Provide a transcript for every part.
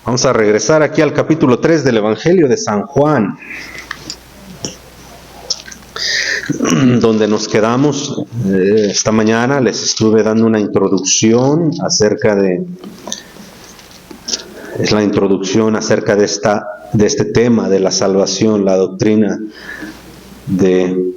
Vamos a regresar aquí al capítulo 3 del Evangelio de San Juan, donde nos quedamos. Esta mañana les estuve dando una introducción acerca de... Es la introducción acerca de este tema de la salvación, la doctrina de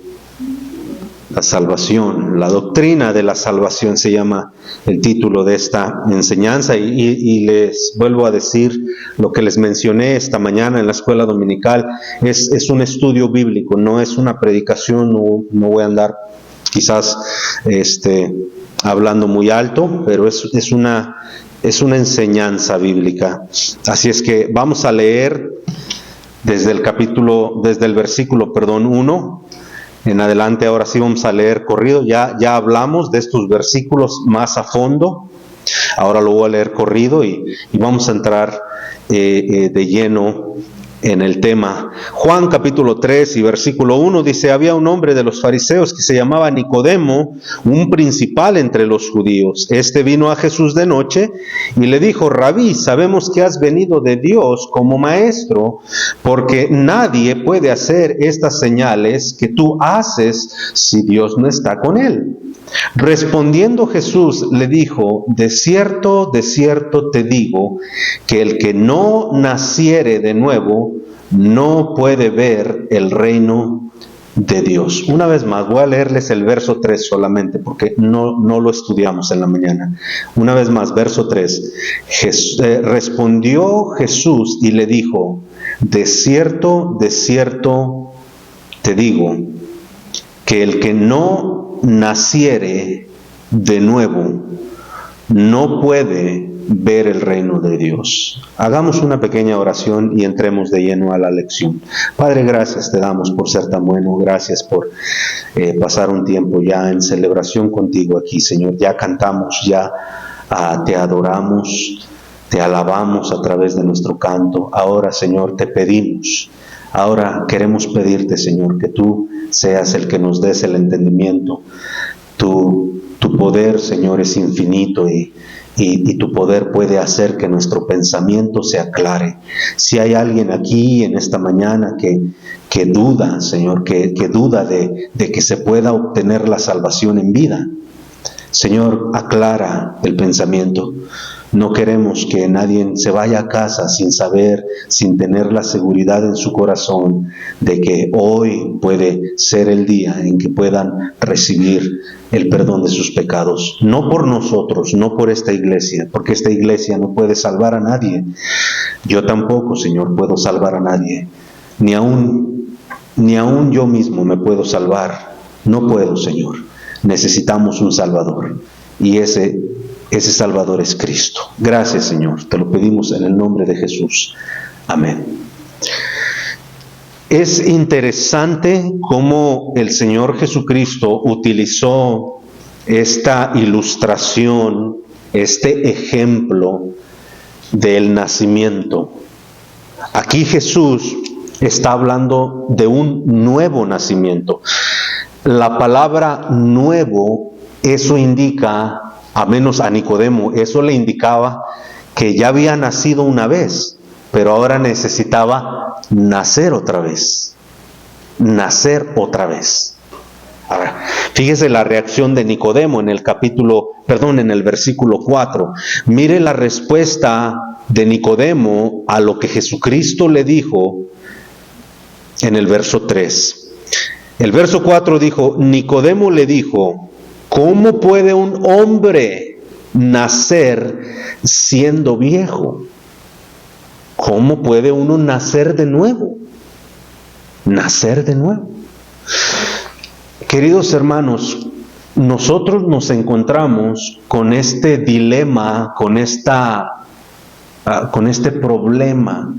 la salvación. La doctrina de la salvación se llama el título de esta enseñanza, y les vuelvo a decir lo que les mencioné esta mañana en la escuela dominical. Es un estudio bíblico, no es una predicación. No voy a andar quizás hablando muy alto, pero es una enseñanza bíblica. Así es que vamos a leer desde el versículo 1 en adelante. Ahora sí vamos a leer corrido. Ya hablamos de estos versículos más a fondo. Ahora lo voy a leer corrido y vamos a entrar de lleno en el tema. Juan capítulo 3 y versículo 1 dice: había un hombre de los fariseos que se llamaba Nicodemo, un principal entre los judíos. Este vino a Jesús de noche y le dijo: Rabí, sabemos que has venido de Dios como maestro, porque nadie puede hacer estas señales que tú haces si Dios no está con él. Respondiendo Jesús le dijo: de cierto te digo, que el que no naciere de nuevo no puede ver el reino de Dios. Una vez más, voy a leerles el verso 3 solamente, porque no lo estudiamos en la mañana. Una vez más, verso 3. Respondió Jesús y le dijo: de cierto te digo, que el que no naciere de nuevo no puede ver el reino de Dios. Hagamos una pequeña oración y entremos de lleno a la lección. Padre, gracias te damos por ser tan bueno. Gracias por pasar un tiempo ya en celebración contigo aquí, Señor. Ya cantamos, ya te adoramos, te alabamos a través de nuestro canto. Ahora, Señor, te pedimos. Ahora queremos pedirte, Señor, que tú seas el que nos des el entendimiento. Tu poder, Señor, es infinito y tu poder puede hacer que nuestro pensamiento se aclare. Si hay alguien aquí en esta mañana que duda, Señor, que duda de que se pueda obtener la salvación en vida, Señor, aclara el pensamiento. No queremos que nadie se vaya a casa sin saber, sin tener la seguridad en su corazón de que hoy puede ser el día en que puedan recibir el perdón de sus pecados. No por nosotros, no por esta iglesia, porque esta iglesia no puede salvar a nadie. Yo tampoco, Señor, puedo salvar a nadie. Ni aún yo mismo me puedo salvar. No puedo, Señor. Necesitamos un Salvador. Y ese Salvador es Cristo. Gracias, Señor. Te lo pedimos en el nombre de Jesús. Amén. Es interesante cómo el Señor Jesucristo utilizó esta ilustración, este ejemplo del nacimiento. Aquí Jesús está hablando de un nuevo nacimiento. La palabra nuevo, eso indica, a menos a Nicodemo, eso le indicaba que ya había nacido una vez, pero ahora necesitaba nacer otra vez. Nacer otra vez. Ahora, fíjese la reacción de Nicodemo en el versículo 4. Mire la respuesta de Nicodemo a lo que Jesucristo le dijo en el verso 3. El verso 4 dijo: Nicodemo le dijo: ¿cómo puede un hombre nacer siendo viejo? ¿Cómo puede uno nacer de nuevo? Nacer de nuevo. Queridos hermanos, nosotros nos encontramos con este dilema, con este problema,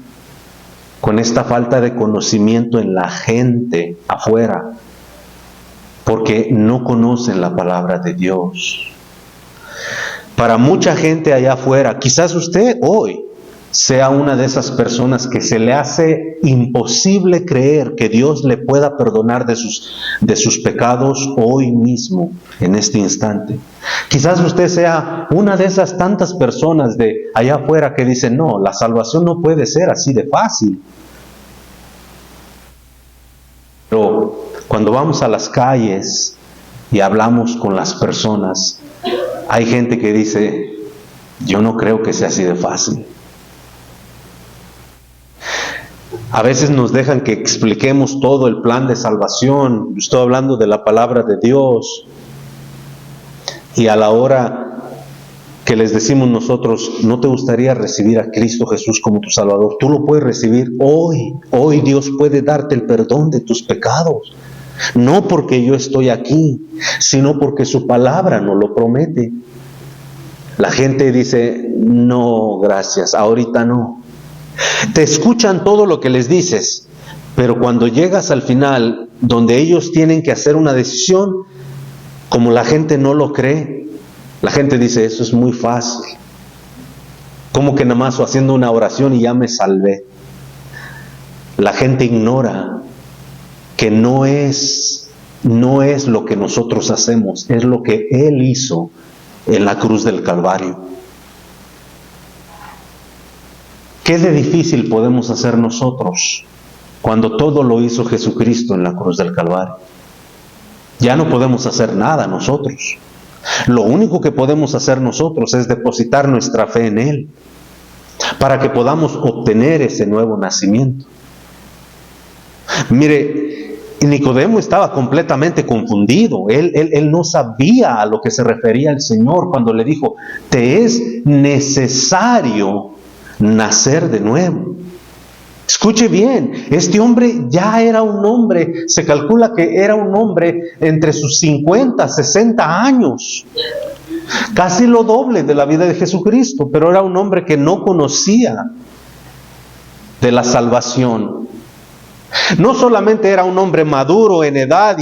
con esta falta de conocimiento en la gente afuera, porque no conocen la palabra de Dios. Para mucha gente allá afuera, quizás usted hoy sea una de esas personas que se le hace imposible creer que Dios le pueda perdonar de sus pecados hoy mismo, en este instante. Quizás usted sea una de esas tantas personas de allá afuera que dicen, no, la salvación no puede ser así de fácil. Pero cuando vamos a las calles y hablamos con las personas, hay gente que dice, yo no creo que sea así de fácil. A veces nos dejan que expliquemos todo el plan de salvación. Estoy hablando de la palabra de Dios. Y a la hora que les decimos nosotros, ¿no te gustaría recibir a Cristo Jesús como tu Salvador? Tú lo puedes recibir hoy. Hoy Dios puede darte el perdón de tus pecados. No porque yo estoy aquí, sino porque su palabra nos lo promete. La gente dice, no, gracias, ahorita no. Te escuchan todo lo que les dices, pero cuando llegas al final, donde ellos tienen que hacer una decisión, como la gente no lo cree, la gente dice, eso es muy fácil. Como que nada más haciendo una oración y ya me salvé. La gente ignora que no es lo que nosotros hacemos, es lo que Él hizo en la cruz del Calvario. ¿Qué de difícil podemos hacer nosotros cuando todo lo hizo Jesucristo en la cruz del Calvario? Ya no podemos hacer nada nosotros. Lo único que podemos hacer nosotros es depositar nuestra fe en Él para que podamos obtener ese nuevo nacimiento. Mire, Nicodemo estaba completamente confundido. Él no sabía a lo que se refería el Señor cuando le dijo, te es necesario nacer de nuevo. Escuche bien, este hombre ya era un hombre, se calcula que era un hombre entre sus 50, 60 años, casi lo doble de la vida de Jesucristo, pero era un hombre que no conocía de la salvación. No solamente era un hombre maduro en edad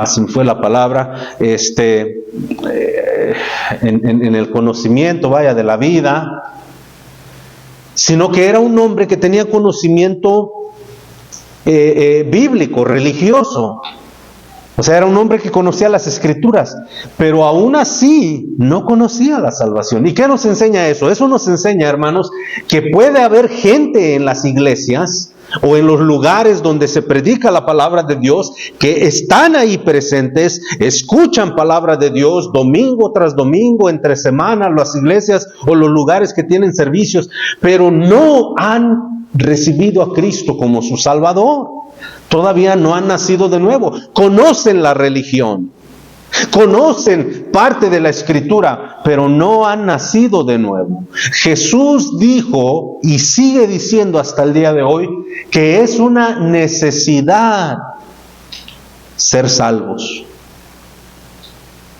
se me fue la palabra, en el conocimiento, de la vida, sino que era un hombre que tenía conocimiento bíblico, religioso. O sea, era un hombre que conocía las Escrituras, pero aún así no conocía la salvación. ¿Y qué nos enseña eso? Eso nos enseña, hermanos, que puede haber gente en las iglesias o en los lugares donde se predica la palabra de Dios, que están ahí presentes, escuchan palabra de Dios domingo tras domingo, entre semanas, las iglesias o los lugares que tienen servicios, pero no han recibido a Cristo como su Salvador. Todavía no han nacido de nuevo. Conocen la religión, conocen parte de la Escritura, pero no han nacido de nuevo. Jesús dijo y sigue diciendo hasta el día de hoy que es una necesidad ser salvos.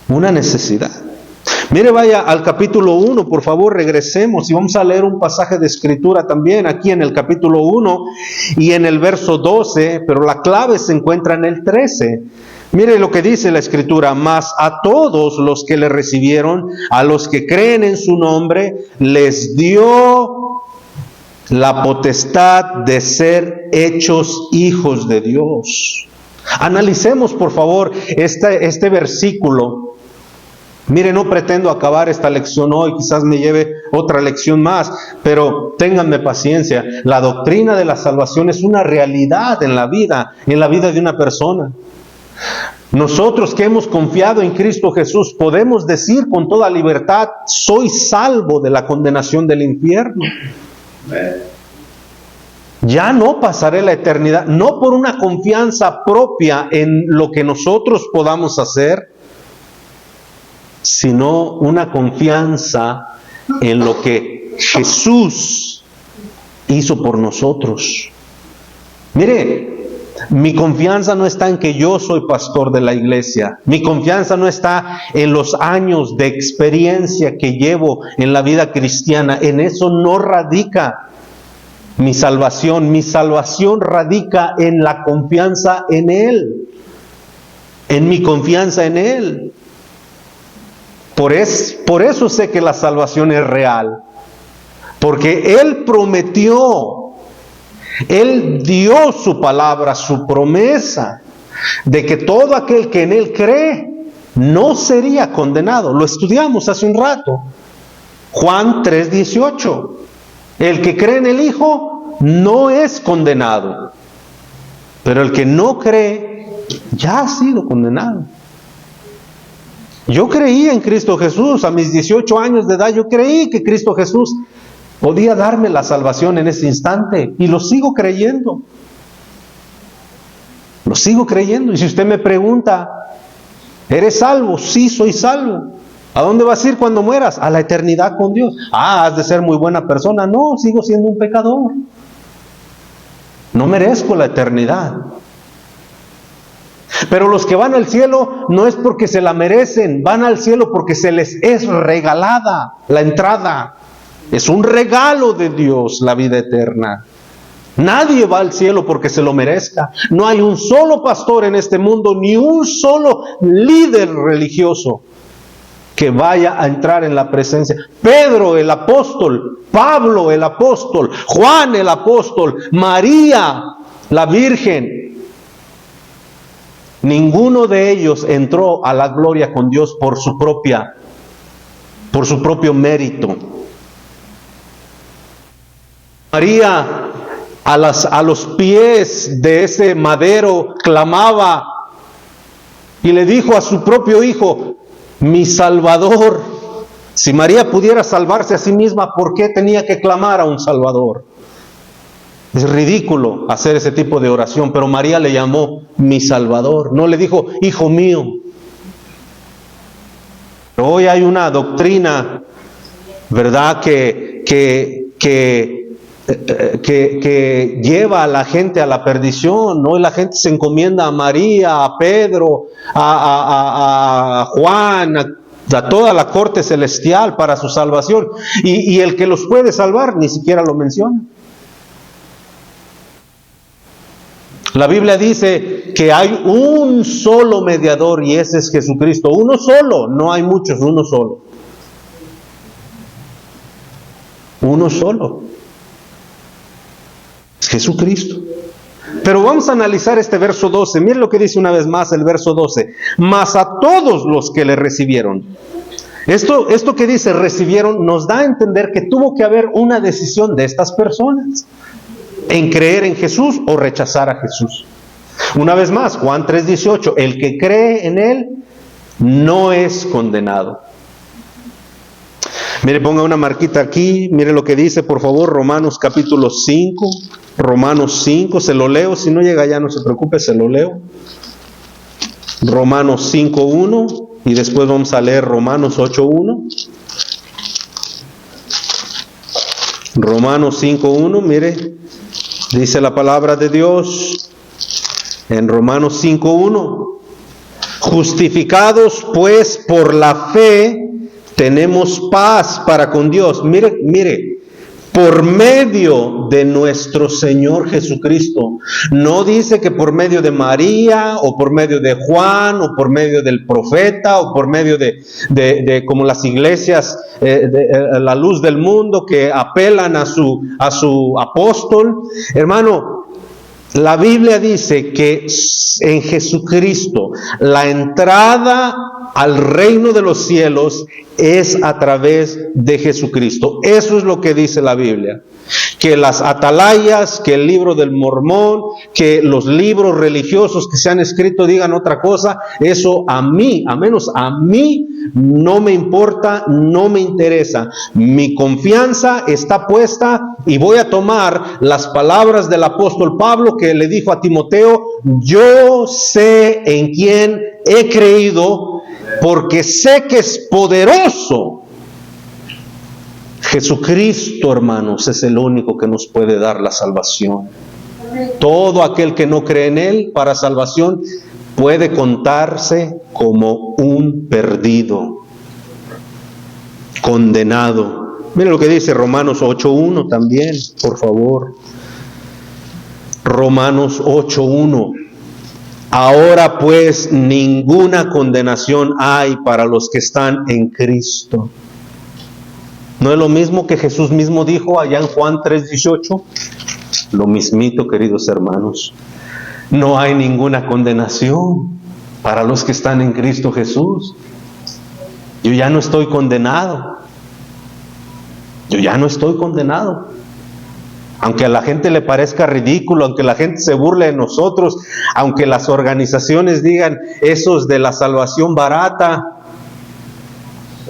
Una necesidad. Mire, vaya al capítulo 1, por favor, regresemos y vamos a leer un pasaje de Escritura también aquí en el capítulo 1 y en el verso 12, pero la clave se encuentra en el 13. Mire lo que dice la Escritura: mas a todos los que le recibieron, a los que creen en su nombre, les dio la potestad de ser hechos hijos de Dios. Analicemos, por favor, este versículo. Mire, no pretendo acabar esta lección hoy, quizás me lleve otra lección más, pero ténganme paciencia. La doctrina de la salvación es una realidad en la vida de una persona. Nosotros que hemos confiado en Cristo Jesús podemos decir con toda libertad: soy salvo de la condenación del infierno. Ya no pasaré la eternidad, no por una confianza propia en lo que nosotros podamos hacer, sino una confianza en lo que Jesús hizo por nosotros. Mire, mi confianza no está en que yo soy pastor de la iglesia. Mi confianza no está en los años de experiencia que llevo en la vida cristiana. En eso no radica mi salvación. Mi salvación radica en la confianza en Él, en mi confianza en Él. Por eso sé que la salvación es real. Porque Él prometió, Él dio su palabra, su promesa, de que todo aquel que en Él cree no sería condenado. Lo estudiamos hace un rato. Juan 3:18. El que cree en el Hijo no es condenado. Pero el que no cree ya ha sido condenado. Yo creí en Cristo Jesús. A mis 18 años de edad yo creí que Cristo Jesús podía darme la salvación en ese instante. Y lo sigo creyendo. Lo sigo creyendo. Y si usted me pregunta, ¿eres salvo? Sí, soy salvo. ¿A dónde vas a ir cuando mueras? A la eternidad con Dios. ¿Has de ser muy buena persona? No, sigo siendo un pecador. No merezco la eternidad. Pero los que van al cielo no es porque se la merecen, van al cielo porque se les es regalada la entrada. Es un regalo de Dios la vida eterna. Nadie va al cielo porque se lo merezca. No hay un solo pastor en este mundo, ni un solo líder religioso que vaya a entrar en la presencia. Pedro el apóstol, Pablo el apóstol, Juan el apóstol, María la Virgen. Ninguno de ellos entró a la gloria con Dios por su propio mérito. María a los pies de ese madero clamaba y le dijo a su propio hijo: mi Salvador. Si María pudiera salvarse a sí misma, ¿por qué tenía que clamar a un Salvador? Es ridículo hacer ese tipo de oración, pero María le llamó mi Salvador. No le dijo hijo mío. Pero hoy hay una doctrina, ¿verdad?, que lleva a la gente a la perdición. Hoy la gente se encomienda a María, a Pedro, a Juan, a toda la corte celestial para su salvación. Y el que los puede salvar ni siquiera lo menciona. La Biblia dice que hay un solo mediador y ese es Jesucristo. Uno solo, no hay muchos, uno solo. Uno solo. Es Jesucristo. Pero vamos a analizar este verso 12. Miren lo que dice una vez más el verso 12. Mas a todos los que le recibieron. Esto que dice recibieron nos da a entender que tuvo que haber una decisión de estas personas en creer en Jesús o rechazar a Jesús. Una vez más, Juan 3:18, el que cree en Él no es condenado. Mire, ponga una marquita aquí, mire lo que dice, por favor, Romanos capítulo 5, Romanos 5, se lo leo, si no llega ya no se preocupe, se lo leo. Romanos 5:1 y después vamos a leer Romanos 8:1. Romanos 5:1, mire, dice la palabra de Dios en Romanos 5:1. Justificados pues por la fe, tenemos paz para con Dios. Mire, por medio de nuestro Señor Jesucristo. No dice que por medio de María, o por medio de Juan, o por medio del profeta, o por medio de como las iglesias, la luz del mundo, que apelan a su apóstol. Hermano, la Biblia dice que en Jesucristo la entrada al reino de los cielos es a través de Jesucristo. Eso es lo que dice la Biblia. Que las atalayas, que el libro del Mormón, que los libros religiosos que se han escrito digan otra cosa, eso a mí, a menos a mí, no me importa, no me interesa. Mi confianza está puesta y voy a tomar las palabras del apóstol Pablo que le dijo a Timoteo: yo sé en quién he creído, porque sé que es poderoso. Jesucristo, hermanos, es el único que nos puede dar la salvación. Todo aquel que no cree en Él para salvación puede contarse como un perdido, condenado. Miren lo que dice Romanos 8:1 también, por favor. Romanos 8:1. Ahora pues ninguna condenación hay para los que están en Cristo. ¿No es lo mismo que Jesús mismo dijo allá en Juan 3:18? Lo mismito, queridos hermanos. No hay ninguna condenación para los que están en Cristo Jesús. Yo ya no estoy condenado. Yo ya no estoy condenado. Aunque a la gente le parezca ridículo, aunque la gente se burle de nosotros, aunque las organizaciones digan esos de la salvación barata,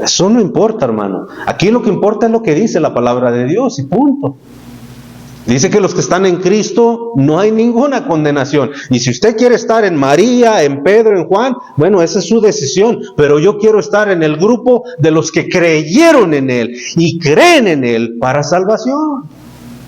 eso no importa, hermano. Aquí lo que importa es lo que dice la palabra de Dios y punto. Dice que los que están en Cristo no hay ninguna condenación. Y si usted quiere estar en María, en Pedro, en Juan, bueno, esa es su decisión. Pero yo quiero estar en el grupo de los que creyeron en Él y creen en Él para salvación.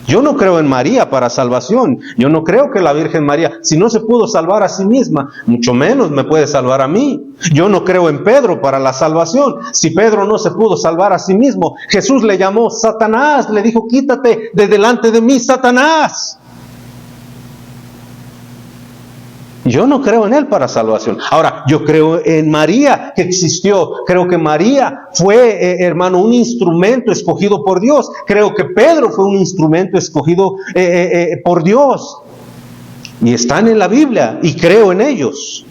Yo no creo en María para salvación. Yo no creo que la Virgen María, si no se pudo salvar a sí misma, mucho menos me puede salvar a mí. Yo no creo en Pedro para la salvación. Si Pedro no se pudo salvar a sí mismo, Jesús le llamó Satanás, le dijo, quítate de delante de mí, Satanás. Yo no creo en Él para salvación. Ahora, yo creo en María que existió. Creo que María fue, hermano, un instrumento escogido por Dios. Creo que Pedro fue un instrumento escogido por Dios. Y están en la Biblia y creo en ellos.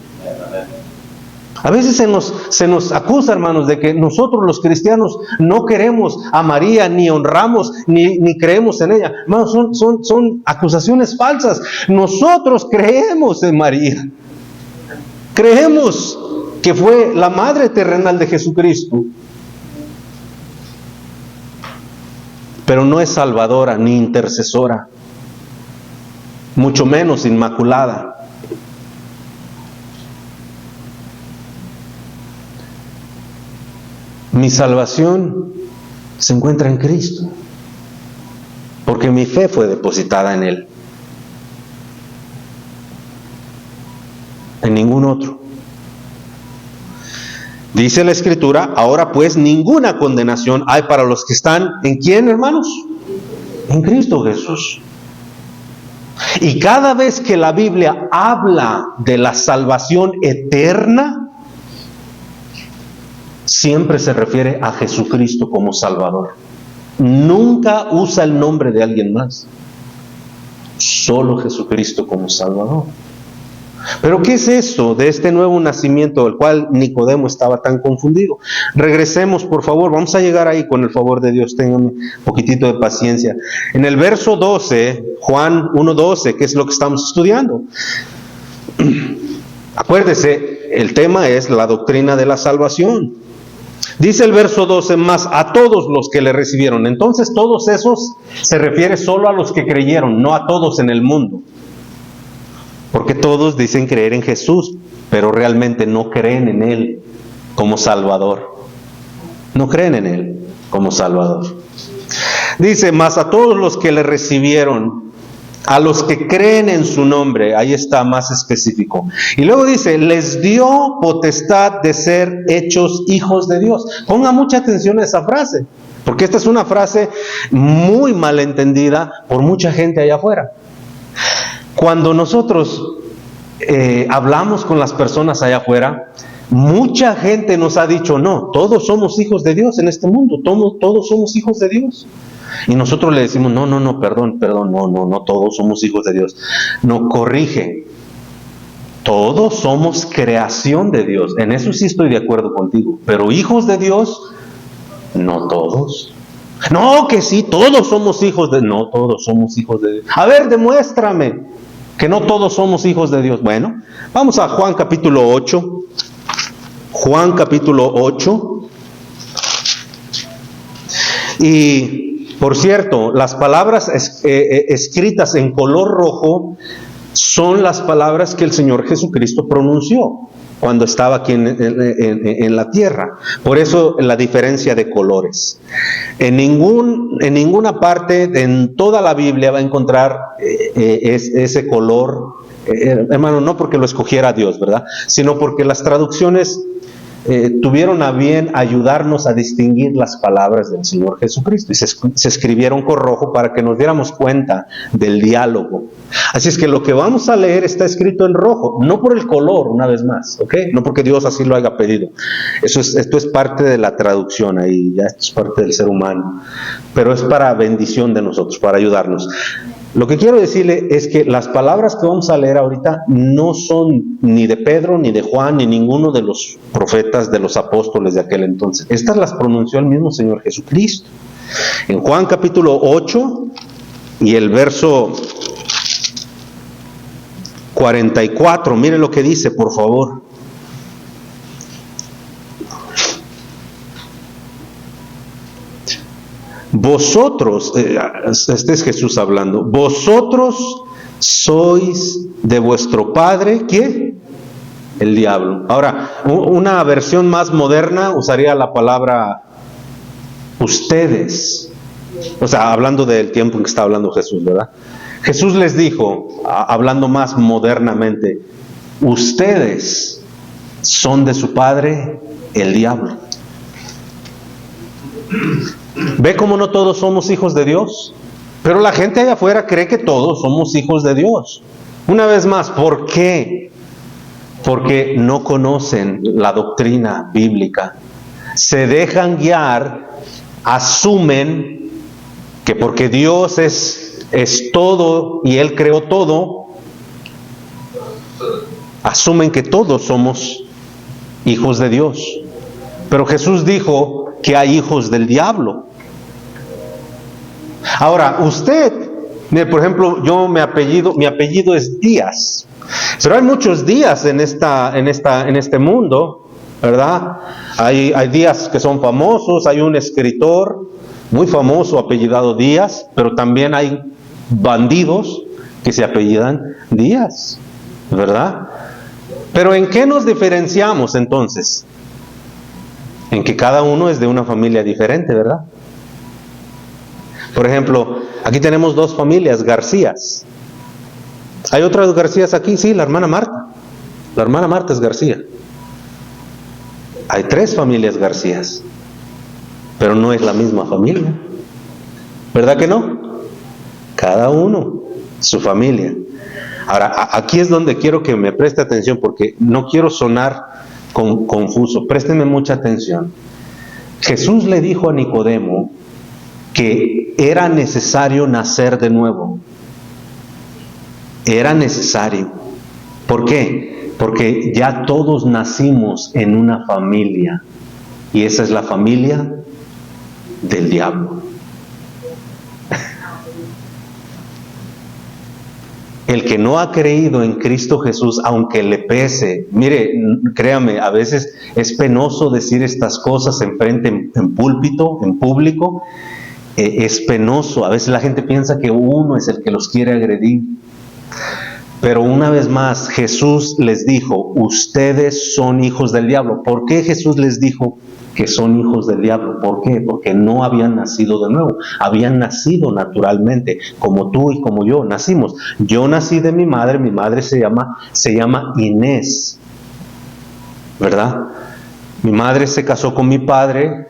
A veces se nos acusa, hermanos, de que nosotros los cristianos no queremos a María, ni honramos, ni creemos en ella. Hermanos, son acusaciones falsas. Nosotros creemos en María. Creemos que fue la madre terrenal de Jesucristo. Pero no es salvadora ni intercesora. Mucho menos inmaculada. Mi salvación se encuentra en Cristo, porque mi fe fue depositada en Él, en ningún otro. Dice la Escritura, ahora pues ninguna condenación hay para los que están, ¿en quién, hermanos? En Cristo Jesús. Y cada vez que la Biblia habla de la salvación eterna, siempre se refiere a Jesucristo como Salvador. Nunca usa el nombre de alguien más. Solo Jesucristo como Salvador. Pero ¿qué es esto de este nuevo nacimiento del cual Nicodemo estaba tan confundido? Regresemos, por favor. Vamos a llegar ahí con el favor de Dios. Tengan un poquitito de paciencia. En el verso 12, Juan 1:12, que es lo que estamos estudiando. Acuérdese, el tema es la doctrina de la salvación. Dice el verso 12, más a todos los que le recibieron. Entonces todos esos se refiere solo a los que creyeron, no a todos en el mundo. Porque todos dicen creer en Jesús, pero realmente no creen en Él como Salvador. No creen en Él como Salvador. Dice, más a todos los que le recibieron, a los que creen en su nombre, ahí está más específico. Y luego dice, les dio potestad de ser hechos hijos de Dios. Ponga mucha atención a esa frase, porque esta es una frase muy mal entendida por mucha gente allá afuera. Cuando nosotros hablamos con las personas allá afuera, mucha gente nos ha dicho, no, todos somos hijos de Dios en este mundo, todos somos hijos de Dios. Y nosotros le decimos, no, perdón, no, todos somos hijos de Dios. No, corrige. Todos somos creación de Dios. En eso sí estoy de acuerdo contigo. Pero hijos de Dios, no todos. No, que sí, todos somos hijos de Dios. No, todos somos hijos de Dios. A ver, demuéstrame que no todos somos hijos de Dios. Bueno, vamos a Juan capítulo 8. Juan capítulo 8. Y por cierto, las palabras escritas en color rojo son las palabras que el Señor Jesucristo pronunció cuando estaba aquí en la tierra. Por eso la diferencia de colores. En ninguna parte, en toda la Biblia va a encontrar ese color, hermano, no porque lo escogiera Dios, ¿verdad? Sino porque las traducciones tuvieron a bien ayudarnos a distinguir las palabras del Señor Jesucristo y se escribieron con rojo para que nos diéramos cuenta del diálogo. Así es que lo que vamos a leer está escrito en rojo, no por el color, una vez más, ¿ok? No porque Dios así lo haya pedido. Esto es parte de la traducción ahí, ya esto es parte del ser humano, pero es para bendición de nosotros, para ayudarnos. Lo que quiero decirle es que las palabras que vamos a leer ahorita no son ni de Pedro, ni de Juan, ni ninguno de los profetas, de los apóstoles de aquel entonces. Estas las pronunció el mismo Señor Jesucristo. En Juan capítulo 8 y el verso 44, mire lo que dice, por favor. Vosotros, este es Jesús hablando, vosotros sois de vuestro padre, ¿qué? El diablo. Ahora, una versión más moderna usaría la palabra ustedes. O sea, hablando del tiempo en que está hablando Jesús, ¿verdad? Jesús les dijo, hablando más modernamente, ustedes son de su padre, el diablo. ¿Ve cómo no todos somos hijos de Dios? Pero la gente allá afuera cree que todos somos hijos de Dios. Una vez más, ¿por qué? Porque no conocen la doctrina bíblica. Se dejan guiar, asumen que porque Dios es todo y Él creó todo, asumen que todos somos hijos de Dios. Pero Jesús dijo que hay hijos del diablo. Ahora, usted, por ejemplo, mi apellido es Díaz, pero hay muchos Díaz en este mundo, ¿verdad? Hay Díaz que son famosos, hay un escritor muy famoso apellidado Díaz, pero también hay bandidos que se apellidan Díaz, ¿verdad? Pero ¿en qué nos diferenciamos entonces? En que cada uno es de una familia diferente, ¿verdad? Por ejemplo, aquí tenemos dos familias, Garcías. ¿Hay otras Garcías aquí? Sí, la hermana Marta. La hermana Marta es García. Hay 3 familias Garcías, pero no es la misma familia. ¿Verdad que no? Cada uno, su familia. Ahora, aquí es donde quiero que me preste atención, porque no quiero sonar confuso. Préstenme mucha atención. Jesús le dijo a Nicodemo que era necesario nacer de nuevo. Era necesario. ¿Por qué? Porque ya todos nacimos en una familia, y esa es la familia del diablo. El que no ha creído en Cristo Jesús, aunque le pese, mire, créame, a veces es penoso decir estas cosas en púlpito, en público, es penoso. A veces la gente piensa que uno es el que los quiere agredir. Pero una vez más, Jesús les dijo, ustedes son hijos del diablo. ¿Por qué Jesús les dijo que son hijos del diablo? ¿Por qué? Porque no habían nacido de nuevo. Habían nacido naturalmente, como tú y como yo nacimos. Yo nací de mi madre se llama Inés, ¿verdad? Mi madre se casó con mi padre,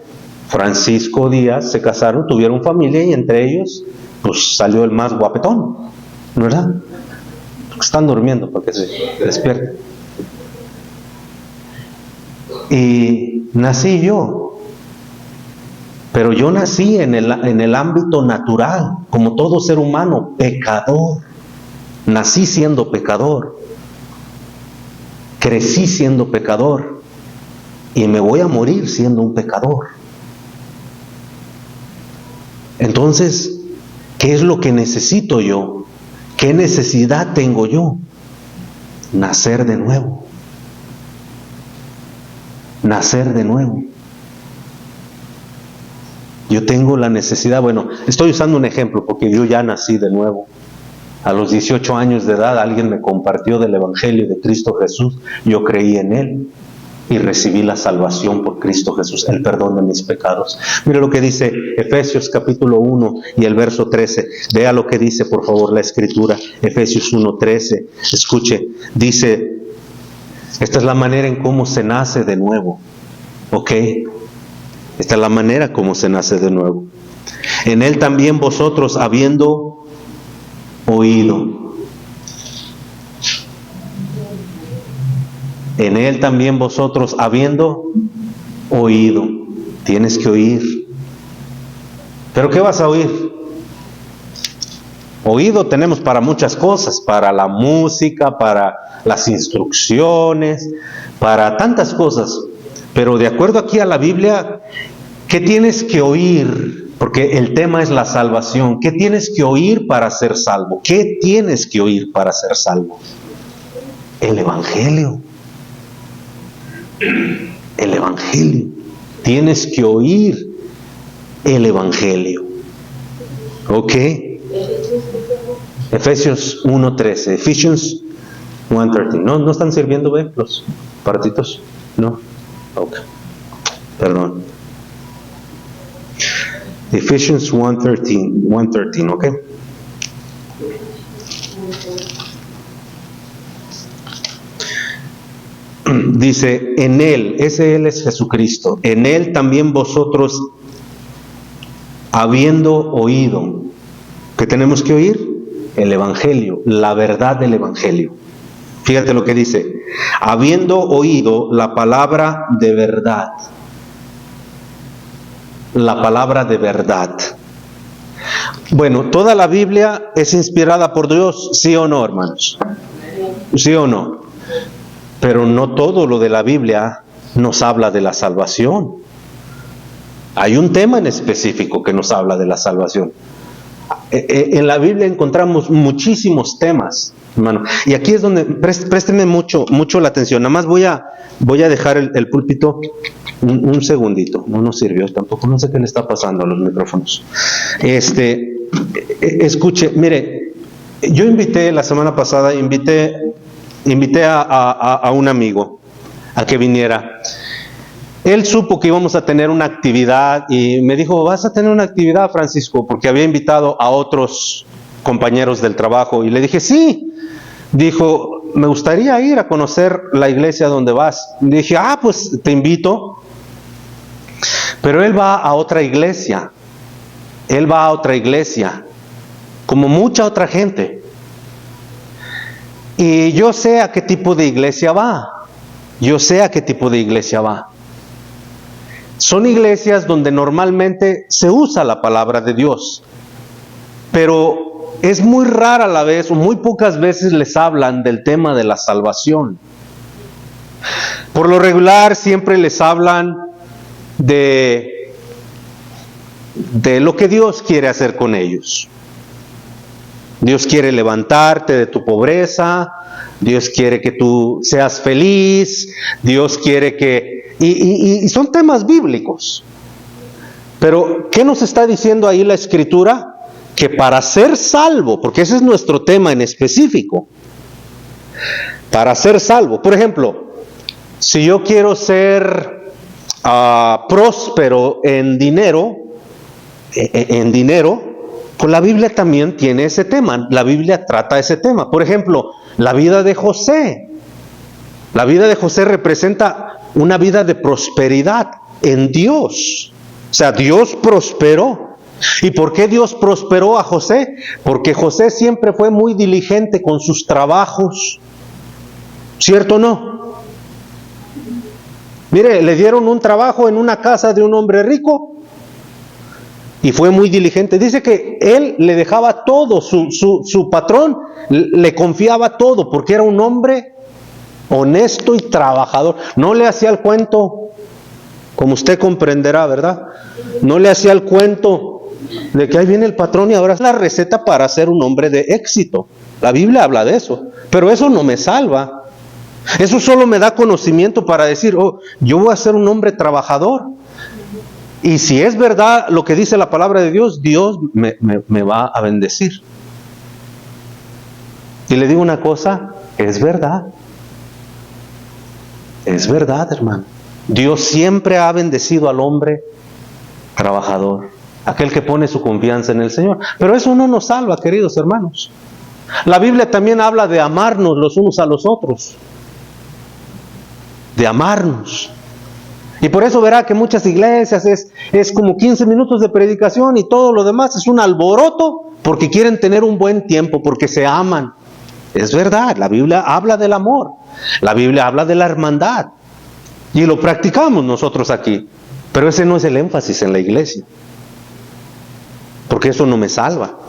Francisco Díaz, se casaron, tuvieron familia, y entre ellos, pues salió el más guapetón, ¿verdad? Están durmiendo para que se despierten. Y nací yo, pero yo nací en el ámbito natural, como todo ser humano, pecador. Nací siendo pecador, crecí siendo pecador, y me voy a morir siendo un pecador. Entonces, ¿qué es lo que necesito yo? ¿Qué necesidad tengo yo? Nacer de nuevo. Nacer de nuevo. Yo tengo la necesidad, bueno, estoy usando un ejemplo porque yo ya nací de nuevo. A los 18 años de edad alguien me compartió del Evangelio de Cristo Jesús. Yo creí en Él y recibí la salvación por Cristo Jesús, el perdón de mis pecados. Mire lo que dice Efesios capítulo 1 y el verso 13. Vea lo que dice, por favor, la Escritura. Efesios 1:13. Escuche, dice, esta es la manera en cómo se nace de nuevo. Ok, esta es la manera como se nace de nuevo. En Él también vosotros, habiendo oído. En Él también vosotros, habiendo oído. Tienes que oír. ¿Pero qué vas a oír? Oído tenemos para muchas cosas, para la música, para las instrucciones, para tantas cosas. Pero de acuerdo aquí a la Biblia, ¿qué tienes que oír? Porque el tema es la salvación. ¿Qué tienes que oír para ser salvo? ¿Qué tienes que oír para ser salvo? El Evangelio. El Evangelio. Tienes que oír el Evangelio. ¿Ok? Efesios 1:13. Ephesians 1:13. ¿No están sirviendo los partitos? No. Ok. Perdón. Ephesians 1:13, ¿ok? Dice, en Él, ese Él es Jesucristo, en Él también vosotros, habiendo oído, ¿qué tenemos que oír? El Evangelio, la verdad del Evangelio. Fíjate lo que dice, habiendo oído la palabra de verdad. La palabra de verdad. Bueno, toda la Biblia es inspirada por Dios, ¿sí o no, hermanos? ¿Sí o no? Pero no todo lo de la Biblia nos habla de la salvación. Hay un tema en específico que nos habla de la salvación. En la Biblia encontramos muchísimos temas, hermano. Y aquí es donde, présteme mucho la atención. Nada más voy a dejar el púlpito un segundito. No nos sirvió tampoco. No sé qué le está pasando a los micrófonos. Escuche, mire, yo invité la semana pasada, invité a un amigo a que viniera. Él supo que íbamos a tener una actividad y me dijo, ¿vas a tener una actividad, Francisco? Porque había invitado a otros compañeros del trabajo. Y le dije, sí. Dijo, me gustaría ir a conocer la iglesia donde vas. Y dije, pues te invito. Pero él va a otra iglesia. Él va a otra iglesia, como mucha otra gente. Y yo sé a qué tipo de iglesia va. Yo sé a qué tipo de iglesia va. Son iglesias donde normalmente se usa la palabra de Dios, pero es muy rara a la vez, o muy pocas veces les hablan del tema de la salvación. Por lo regular siempre les hablan de lo que Dios quiere hacer con ellos. Dios quiere levantarte de tu pobreza, Dios quiere que tú seas feliz, Dios quiere que... Y son temas bíblicos. Pero, ¿qué nos está diciendo ahí la Escritura? Que para ser salvo, porque ese es nuestro tema en específico, para ser salvo, por ejemplo, si yo quiero ser próspero en dinero, pues la Biblia también tiene ese tema. La Biblia trata ese tema. Por ejemplo, la vida de José. La vida de José representa una vida de prosperidad en Dios. O sea, Dios prosperó. ¿Y por qué Dios prosperó a José? Porque José siempre fue muy diligente con sus trabajos. ¿Cierto o no? Mire, le dieron un trabajo en una casa de un hombre rico. Y fue muy diligente. Dice que él le dejaba todo, su patrón le confiaba todo, porque era un hombre honesto y trabajador. No le hacía el cuento, como usted comprenderá, ¿verdad? No le hacía el cuento de que ahí viene el patrón y ahora es la receta para ser un hombre de éxito. La Biblia habla de eso, pero eso no me salva. Eso solo me da conocimiento para decir, yo voy a ser un hombre trabajador. Y si es verdad lo que dice la palabra de Dios, Dios me va a bendecir. Y le digo una cosa, es verdad. Es verdad, hermano. Dios siempre ha bendecido al hombre trabajador, aquel que pone su confianza en el Señor. Pero eso no nos salva, queridos hermanos. La Biblia también habla de amarnos los unos a los otros. De amarnos. Y por eso verá que muchas iglesias es como 15 minutos de predicación y todo lo demás es un alboroto porque quieren tener un buen tiempo, porque se aman. Es verdad, la Biblia habla del amor, la Biblia habla de la hermandad y lo practicamos nosotros aquí, pero ese no es el énfasis en la iglesia, porque eso no me salva.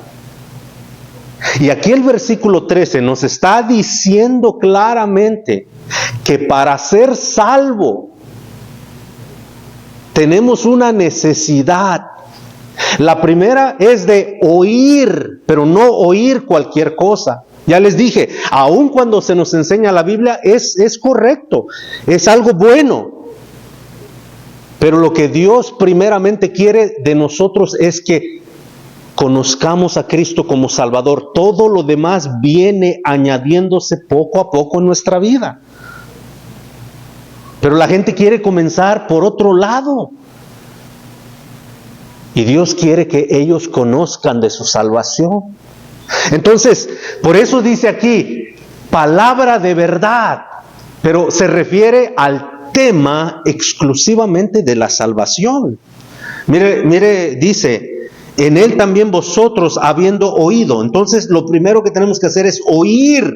Y aquí el versículo 13 nos está diciendo claramente que para ser salvo tenemos una necesidad. La primera es de oír, pero no oír cualquier cosa. Ya les dije, aun cuando se nos enseña la Biblia es correcto, es algo bueno. Pero lo que Dios primeramente quiere de nosotros es que conozcamos a Cristo como Salvador. Todo lo demás viene añadiéndose poco a poco en nuestra vida. Pero la gente quiere comenzar por otro lado. Y Dios quiere que ellos conozcan de su salvación. Entonces, por eso dice aquí, palabra de verdad, pero se refiere al tema exclusivamente de la salvación. Mire, dice, en él también vosotros habiendo oído. Entonces, lo primero que tenemos que hacer es oír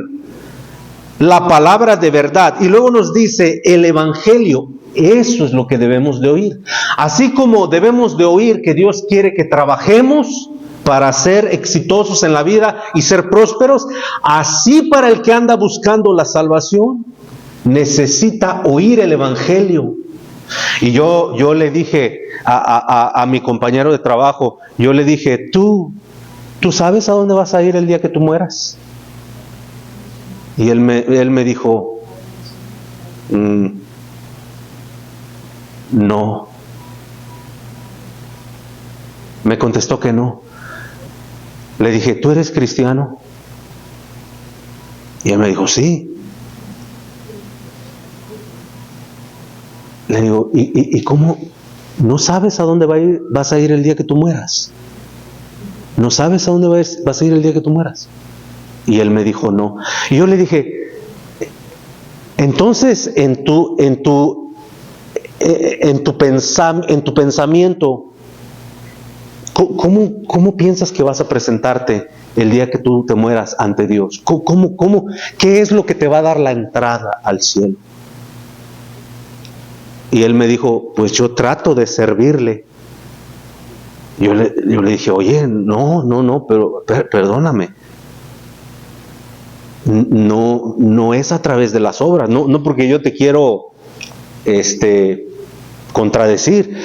la palabra de verdad. Y luego nos dice el evangelio. Eso es lo que debemos de oír. Así como debemos de oír que Dios quiere que trabajemos para ser exitosos en la vida y ser prósperos, así para el que anda buscando la salvación, necesita oír el evangelio. Y yo le dije a mi compañero de trabajo, yo le dije, ¿tú sabes a dónde vas a ir el día que tú mueras? Y él me dijo, no. Me contestó que no. Le dije, ¿tú eres cristiano? Y él me dijo, sí. Le digo, ¿y cómo? ¿No sabes a dónde vas a ir el día que tú mueras? ¿No sabes a dónde vas a ir el día que tú mueras? Y él me dijo, no. Y yo le dije, entonces en tu pensamiento, ¿cómo piensas que vas a presentarte el día que tú te mueras ante Dios? ¿Qué es lo que te va a dar la entrada al cielo? Y él me dijo, pues yo trato de servirle. Yo le dije, oye, no, pero perdóname. No es a través de las obras, no porque yo te quiero contradecir,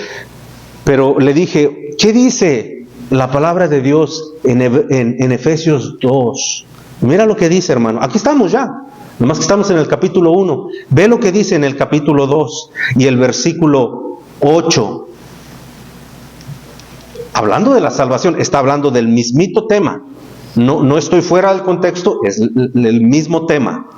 pero le dije, ¿qué dice la palabra de Dios en Efesios 2? Mira lo que dice, hermano. Aquí estamos ya, nomás que estamos en el capítulo 1. Ve lo que dice en el capítulo 2 y el versículo 8. Hablando de la salvación, está hablando del mismito tema. No estoy fuera del contexto, es el mismo tema.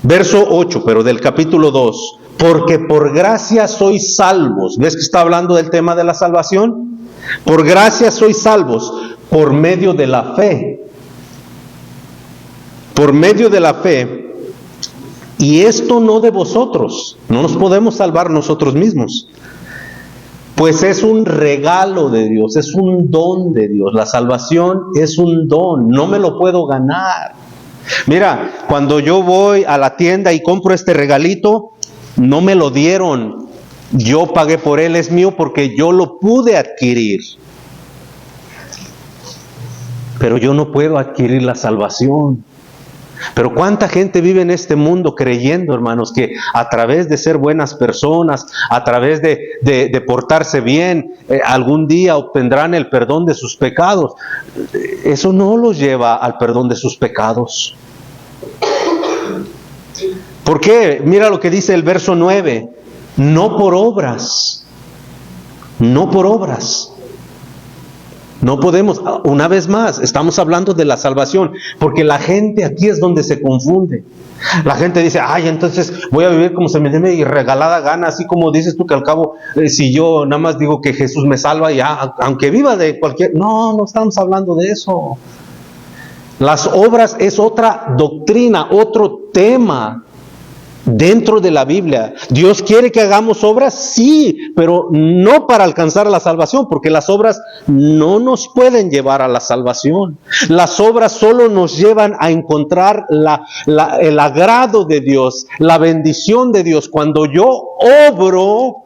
Verso 8, pero del capítulo 2. Porque por gracia sois salvos. ¿Ves que está hablando del tema de la salvación? Por gracia sois salvos, por medio de la fe. Por medio de la fe. Y esto no de vosotros. No nos podemos salvar nosotros mismos. Pues es un regalo de Dios, es un don de Dios. La salvación es un don, no me lo puedo ganar. Mira, cuando yo voy a la tienda y compro este regalito, no me lo dieron. Yo pagué por él, es mío porque yo lo pude adquirir. Pero yo no puedo adquirir la salvación. Pero cuánta gente vive en este mundo creyendo, hermanos, que a través de ser buenas personas, a través de portarse bien, algún día obtendrán el perdón de sus pecados. Eso no los lleva al perdón de sus pecados. ¿Por qué? Mira lo que dice el verso 9. No por obras. No por obras. No podemos, una vez más, estamos hablando de la salvación, porque la gente aquí es donde se confunde. La gente dice, ay, entonces voy a vivir como se me dé mi regalada gana, así como dices tú que al cabo, si yo nada más digo que Jesús me salva, ya, aunque viva de cualquier... No estamos hablando de eso. Las obras es otra doctrina, otro tema. dentro de la Biblia. ¿Dios quiere que hagamos obras? Sí, pero no para alcanzar la salvación, porque las obras no nos pueden llevar a la salvación. Las obras solo nos llevan a encontrar el agrado de Dios, la bendición de Dios. Cuando yo obro,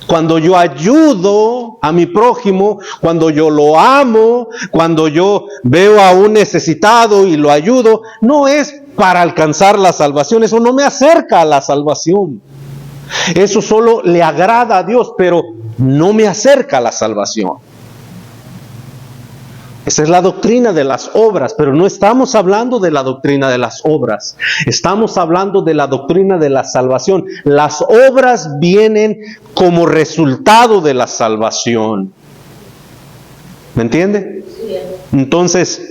cuando yo ayudo a mi prójimo, cuando yo lo amo, cuando yo veo a un necesitado y lo ayudo, no es para alcanzar la salvación, eso no me acerca a la salvación. Eso solo le agrada a Dios, pero no me acerca a la salvación. Esa es la doctrina de las obras, pero no estamos hablando de la doctrina de las obras. Estamos hablando de la doctrina de la salvación. Las obras vienen como resultado de la salvación. ¿Me entiende? Entonces,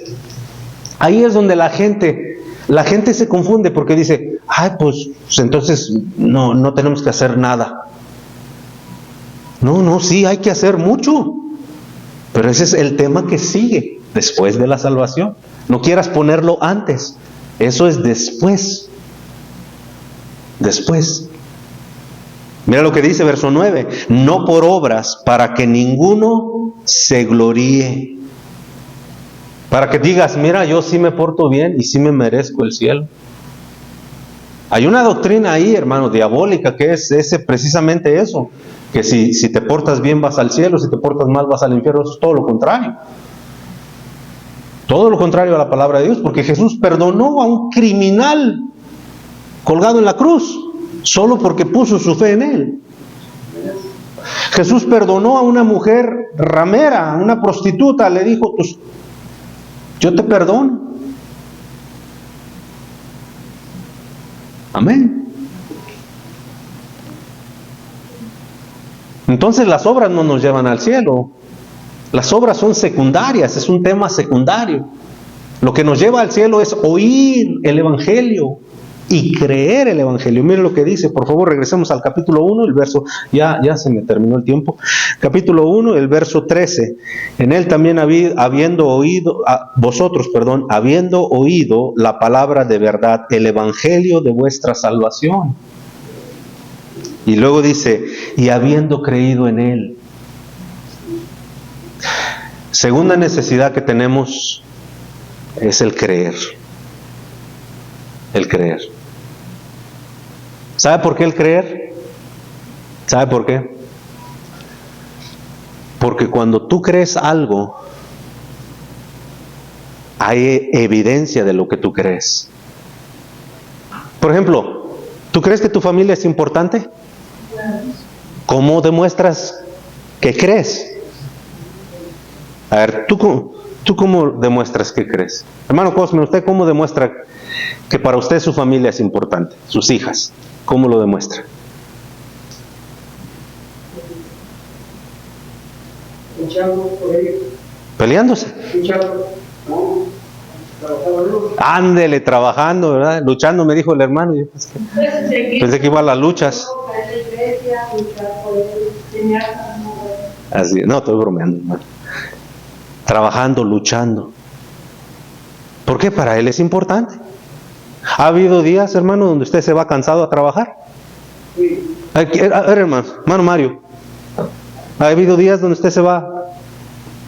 ahí es donde la gente se confunde porque dice, ay, pues entonces no tenemos que hacer nada. No, sí, hay que hacer mucho. Pero ese es el tema que sigue después de la salvación. No quieras ponerlo antes. Eso es después. Después. Mira lo que dice verso 9. No por obras, para que ninguno se gloríe. Para que digas, mira, yo sí me porto bien y sí me merezco el cielo. Hay una doctrina ahí, hermano, diabólica, que es precisamente eso. Que si te portas bien vas al cielo, si te portas mal vas al infierno. Eso es todo lo contrario. Todo lo contrario a la palabra de Dios, porque Jesús perdonó a un criminal colgado en la cruz, solo porque puso su fe en Él. Jesús perdonó a una mujer ramera, a una prostituta, le dijo, pues, yo te perdono. Amén. Entonces las obras no nos llevan al cielo. Las obras son secundarias, es un tema secundario. Lo que nos lleva al cielo es oír el Evangelio y creer el Evangelio. Miren lo que dice, por favor, regresemos al capítulo 1, el verso, ya se me terminó el tiempo. Capítulo 1, el verso 13. En él también habiendo oído la palabra de verdad, el Evangelio de vuestra salvación. Y luego dice, y habiendo creído en él. Segunda necesidad que tenemos es el creer. El creer. ¿Sabe por qué el creer? ¿Sabe por qué? Porque cuando tú crees algo, hay evidencia de lo que tú crees. Por ejemplo, ¿tú crees que tu familia es importante? ¿Cómo demuestras que crees? A ver, ¿tú cómo demuestras que crees? Hermano Cosme, ¿usted cómo demuestra que para usted su familia es importante? Sus hijas, ¿cómo lo demuestra? Luchando por ellos. ¿Peleándose? Luchando. Ándele, trabajando, ¿verdad? Luchando, me dijo el hermano. Yo pensé que iba a las luchas. Así, no, estoy bromeando, hermano. Trabajando, luchando. ¿Por qué? Para él es importante. ¿Ha habido días, hermano, donde usted se va cansado a trabajar? Sí. A ver, hermano Mario. ¿Ha habido días donde usted se va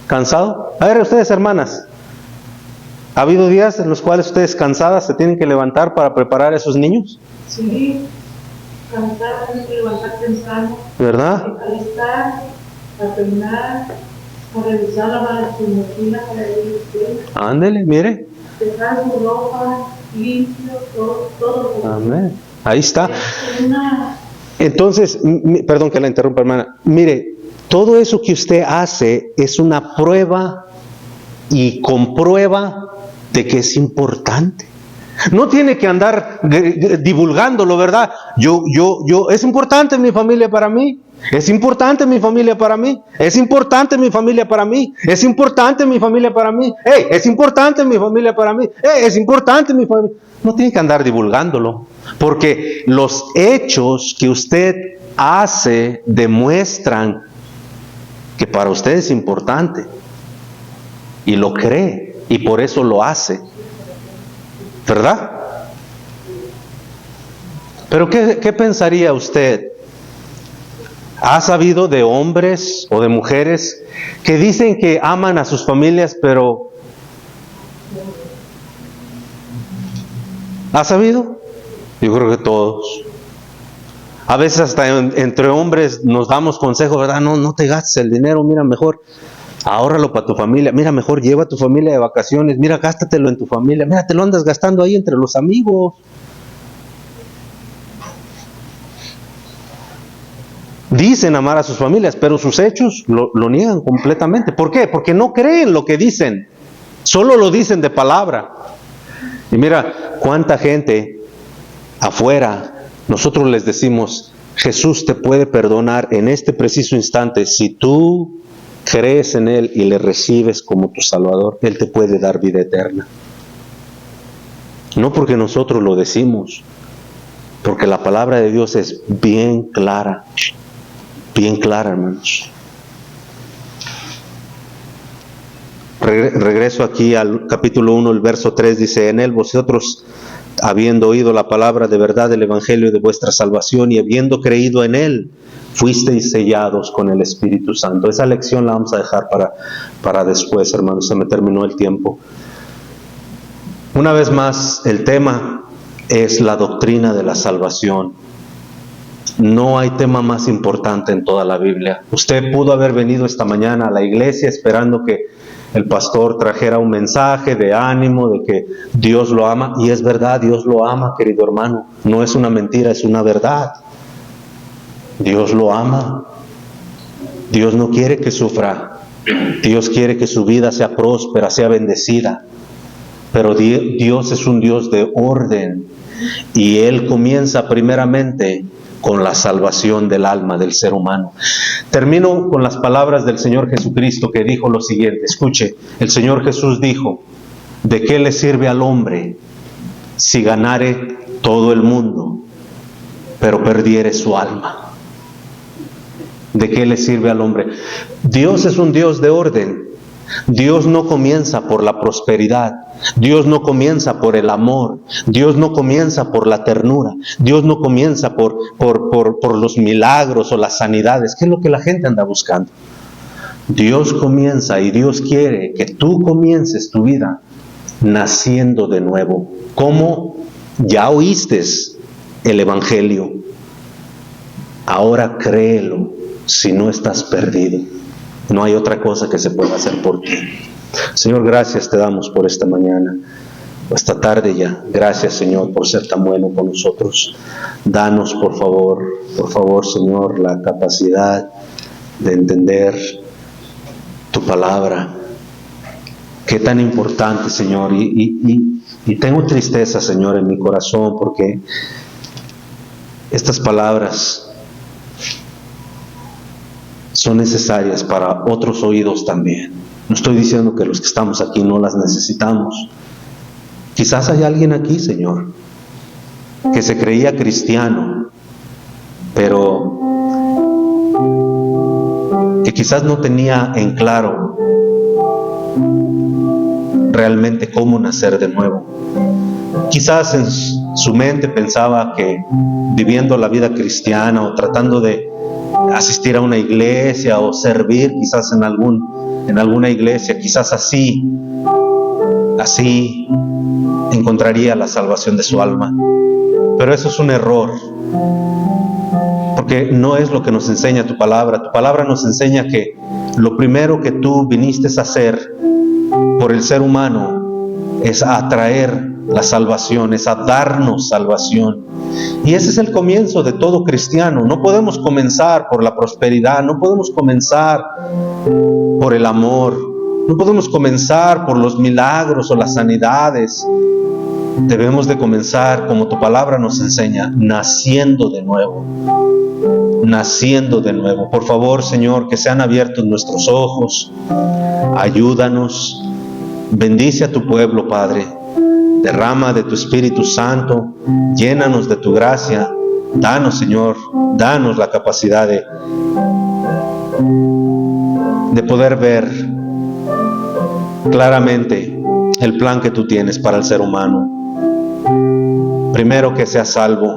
cansado? A ver, ustedes, hermanas. ¿Ha habido días en los cuales ustedes cansadas se tienen que levantar para preparar a esos niños? Sí. Cansadas, tienen que levantar temprano. ¿Verdad? Alistar, a peinar, a revisar su mochila para ir a la escuela. Ándele, mire. Dejar su ropa limpio, todo. Amén. Ahí está. Entonces, perdón que la interrumpa, hermana. Mire, todo eso que usted hace es una prueba y comprueba de que es importante. No tiene que andar divulgándolo, ¿verdad? Es importante mi familia para mí. Es importante mi familia para mí. Es importante mi familia para mí. Es importante mi familia para mí. Es importante mi familia para mí. Es importante mi familia. No tiene que andar divulgándolo, porque los hechos que usted hace demuestran que para usted es importante y lo cree y por eso lo hace, ¿verdad? Pero ¿qué pensaría usted? ¿Ha sabido de hombres o de mujeres que dicen que aman a sus familias, pero ¿ha sabido? Yo creo que todos. A veces hasta entre hombres nos damos consejos, ¿verdad? No te gastes el dinero, mira, mejor ahórralo para tu familia, mira, mejor lleva a tu familia de vacaciones, mira, gástatelo en tu familia, mira, te lo andas gastando ahí entre los amigos. Dicen amar a sus familias, pero sus hechos lo niegan completamente. ¿Por qué? Porque no creen lo que dicen, solo lo dicen de palabra. Y mira, cuánta gente afuera, nosotros les decimos, Jesús te puede perdonar en este preciso instante. Si tú crees en Él y le recibes como tu Salvador, Él te puede dar vida eterna. No porque nosotros lo decimos, porque la palabra de Dios es bien clara, hermanos. Regreso aquí al capítulo 1, el verso 3, dice, en Él vosotros, habiendo oído la palabra de verdad del Evangelio de vuestra salvación y habiendo creído en Él, fuisteis sellados con el Espíritu Santo. Esa lección la vamos a dejar para después, hermanos, se me terminó el tiempo. Una vez más, el tema es la doctrina de la salvación. No hay tema más importante en toda la Biblia. Usted pudo haber venido esta mañana a la iglesia esperando que el pastor trajera un mensaje de ánimo, de que Dios lo ama, y es verdad, Dios lo ama, querido hermano. No es una mentira, es una verdad. Dios lo ama. Dios no quiere que sufra. Dios quiere que su vida sea próspera, sea bendecida. Pero Dios es un Dios de orden, y Él comienza primeramente con la salvación del alma del ser humano. Termino con las palabras del Señor Jesucristo, que dijo lo siguiente. Escuche, el Señor Jesús dijo, ¿de qué le sirve al hombre si ganare todo el mundo, pero perdiere su alma? ¿De qué le sirve al hombre? Dios es un Dios de orden. Dios no comienza por la prosperidad, Dios no comienza por el amor, Dios no comienza por la ternura, Dios no comienza por los milagros o las sanidades, que es lo que la gente anda buscando. Dios comienza y Dios quiere que tú comiences tu vida naciendo de nuevo. ¿Cómo? Ya oíste el Evangelio, ahora créelo si no estás perdido. No hay otra cosa que se pueda hacer por ti. Señor, gracias te damos por esta mañana, esta tarde ya. Gracias, Señor, por ser tan bueno con nosotros. Danos, por favor, Señor, la capacidad de entender tu palabra. Qué tan importante, Señor. Y tengo tristeza, Señor, en mi corazón, porque estas palabras son necesarias para otros oídos también. No estoy diciendo que los que estamos aquí no las necesitamos. Quizás hay alguien aquí, Señor, que se creía cristiano, pero que quizás no tenía en claro realmente cómo nacer de nuevo. Quizás en su mente pensaba que viviendo la vida cristiana o tratando de asistir a una iglesia o servir quizás en alguna iglesia, quizás así encontraría la salvación de su alma. Pero eso es un error, porque no es lo que nos enseña tu palabra. Tu palabra nos enseña que lo primero que tú viniste a hacer por el ser humano es a traer la salvación, es a darnos salvación. Y ese es el comienzo de todo cristiano. No podemos comenzar por la prosperidad, no podemos comenzar por el amor, no podemos comenzar por los milagros o las sanidades. Debemos de comenzar, como tu palabra nos enseña, naciendo de nuevo. Naciendo de nuevo. Por favor, Señor, que sean abiertos nuestros ojos. Ayúdanos. Bendice a tu pueblo, Padre. Derrama de tu Espíritu Santo, llénanos de tu gracia, danos, Señor, danos la capacidad de poder ver claramente el plan que tú tienes para el ser humano. Primero, que sea salvo,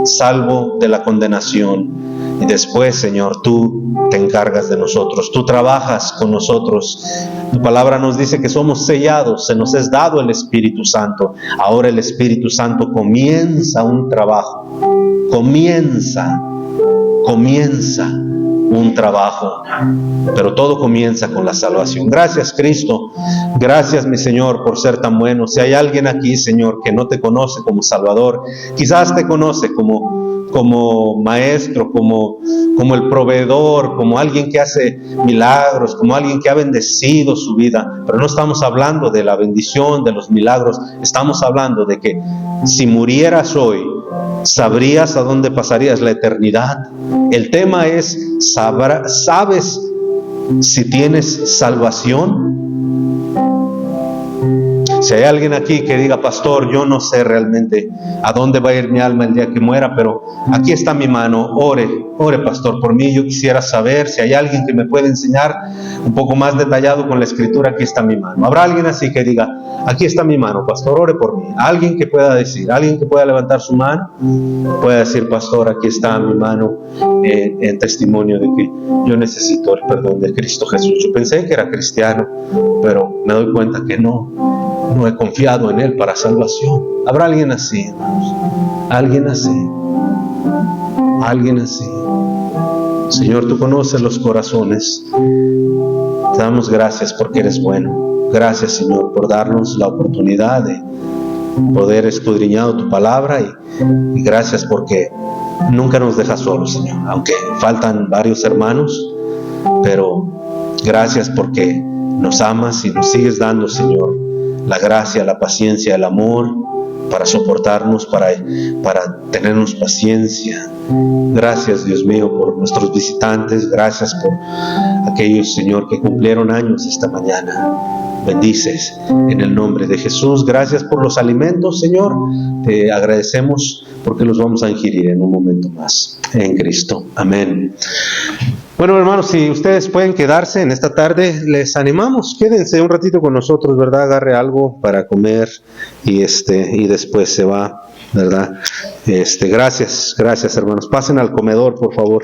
salvo de la condenación. Y después, Señor, tú te encargas de nosotros, tú trabajas con nosotros. Tu palabra nos dice que somos sellados, se nos es dado el Espíritu Santo. Ahora el Espíritu Santo comienza un trabajo, comienza un trabajo, pero todo comienza con la salvación. Gracias, Cristo. Gracias, mi Señor, por ser tan bueno. Si hay alguien aquí, Señor, que no te conoce como Salvador, quizás te conoce como maestro, como el proveedor, como alguien que hace milagros, como alguien que ha bendecido su vida, pero no estamos hablando de la bendición, de los milagros. Estamos hablando de que si murieras hoy, ¿sabrías a dónde pasarías la eternidad? El tema es, ¿sabes si tienes salvación? Si hay alguien aquí que diga, pastor, yo no sé realmente a dónde va a ir mi alma el día que muera, pero aquí está mi mano, ore pastor por mí, yo quisiera saber si hay alguien que me puede enseñar un poco más detallado con la escritura, aquí está mi mano. ¿Habrá alguien así que diga, aquí está mi mano, pastor, ore por mí? Alguien que pueda decir, alguien que pueda levantar su mano, pueda decir, pastor, aquí está mi mano en testimonio de que yo necesito el perdón de Cristo Jesús. Yo pensé que era cristiano, pero me doy cuenta que no he confiado en Él para salvación. ¿Habrá alguien así, hermanos? Alguien así. Señor, tú conoces los corazones. Te damos gracias porque eres bueno. Gracias, Señor, por darnos la oportunidad de poder escudriñar tu palabra, y gracias porque nunca nos dejas solos, Señor, aunque faltan varios hermanos, pero gracias porque nos amas y nos sigues dando, Señor, la gracia, la paciencia, el amor para soportarnos, para tenernos paciencia. Gracias, Dios mío, por nuestros visitantes. Gracias por aquellos, Señor, que cumplieron años esta mañana. Bendices en el nombre de Jesús. Gracias por los alimentos, Señor. Te agradecemos porque los vamos a ingerir en un momento más en Cristo. Amén. Bueno, hermanos, si ustedes pueden quedarse en esta tarde, les animamos, quédense un ratito con nosotros, ¿verdad? Agarre algo para comer y después se va, ¿verdad? Gracias, hermanos. Pasen al comedor, por favor.